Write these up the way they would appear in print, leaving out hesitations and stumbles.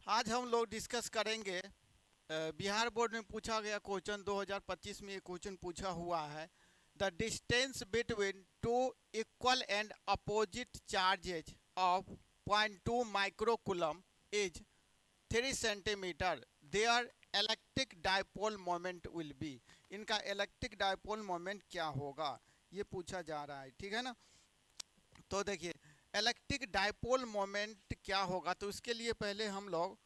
आज हम लोग डिस्कस करेंगे बिहार बोर्ड में पूछा गया क्वेश्चन 2025 में ये क्वेश्चन पूछा हुआ है। The distance between two equal and opposite charges of 0.2 microcoulomb is 3 centimetre. Their electric dipole moment will be. इनका इलेक्ट्रिक डायपोल मोमेंट क्या होगा ये पूछा जा रहा है, ठीक है ना। तो देखिए इलेक्ट्रिक डायपोल मोमेंट क्या होगा, तो इसके लिए पहले हम लोग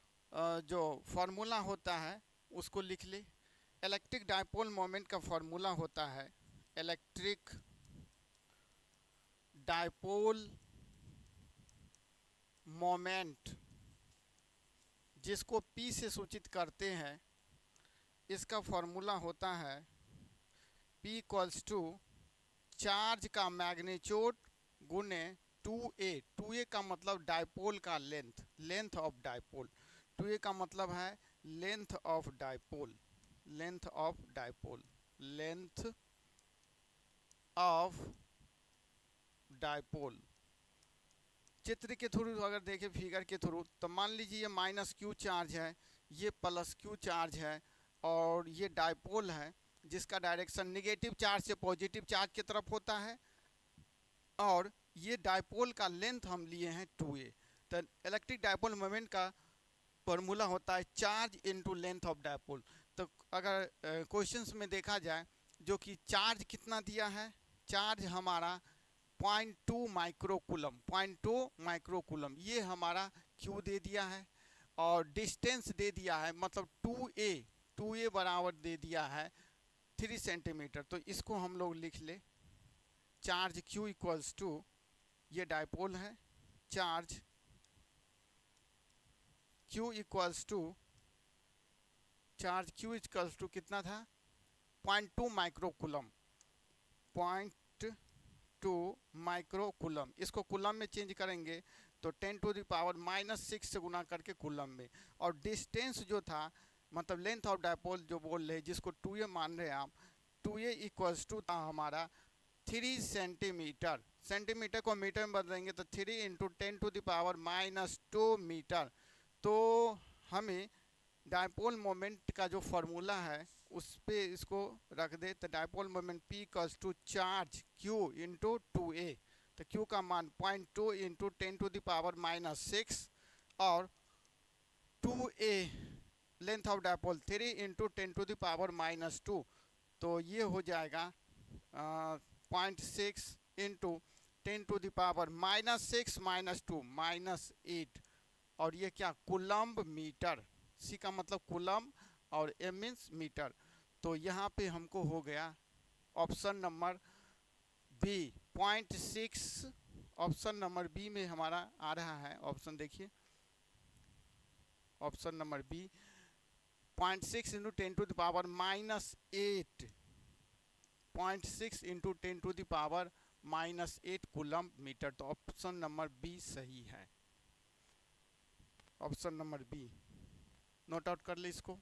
जो फार्मूला होता है उसको लिख ले। इलेक्ट्रिक डायपोल मोमेंट का फार्मूला होता है इलेक्ट्रिक डायपोल मोमेंट, जिसको P से सूचित करते हैं। इसका फार्मूला होता है P इक्वल्स टू चार्ज का मैग्नीट्यूड गुने 2a। 2a का मतलब डायपोल का length, length of dipole. 2a का मतलब है length of dipole, length of dipole, length of dipole. चित्र के थ्रू अगर देखें, फिगर के थ्रू, तो मान लीजिए ये माइनस क्यू चार्ज है, ये प्लस क्यू चार्ज है, और ये डायपोल है जिसका डायरेक्शन निगेटिव चार्ज से पॉजिटिव चार्ज की तरफ होता है, और ये डायपोल का लेंथ हम लिए हैं 2a। तो इलेक्ट्रिक डायपोल मोमेंट का फॉर्मूला होता है charge into length of dipole. तो अगर क्वेश्चंस में देखा जाए, जो कि चार्ज कितना दिया है, चार्ज हमारा 0.2 माइक्रोकूलम, 0.2 माइक्रोकूलम ये हमारा क्यू दे दिया है, और डिस्टेंस दे दिया है मतलब 2a बराबर दे दिया है 3 सेंटीमीटर। तो इसको हम लोग लिख ले चार्ज Q इक्वल्स टू, ये डायपोल है, charge Q equals to, charge Q equals to कितना था 0.2 माइक्रोकूलम, 0.2 माइक्रोकूलम। इसको कूलम में चेंज करेंगे तो 10⁻⁻⁶ से गुना करके कूलम में। और डिस्टेंस जो था मतलब लेंथ ऑफ डायपोल जो बोल रहे हैं, जिसको 2a मान रहे हैं आप, 2a इक्वल्स टू था हमारा 3 सेंटीमीटर। सेंटीमीटर को मीटर में बदलेंगे तो 3 इंटू 10⁻⁻² मीटर। तो हमें डायपोल मोमेंट का जो फार्मूला है उस पे इसको रख दे, तो dipole moment P equals to charge Q into 2a। तो Q का मान 0.2 इंटू 10⁻⁻⁶, और 2a length of dipole 3 into 10⁻⁻²। तो ये हो जाएगा 0.6 इंटू 10⁻⁻⁶ -2 -8। और ये क्या कूलम्ब मीटर, C का मतलब कूलम्ब और M मीन्स मीटर। तो यहाँ पे हमको हो गया option number B 0.6। Option number B में हमारा आ रहा है, ऑप्शन देखिए, option number B 0.6 into 10⁻⁻8, 0.6 into 10⁻⁻8 coulomb metre. तो ऑप्शन नंबर बी सही है, option number B. Note out कर ले इसको।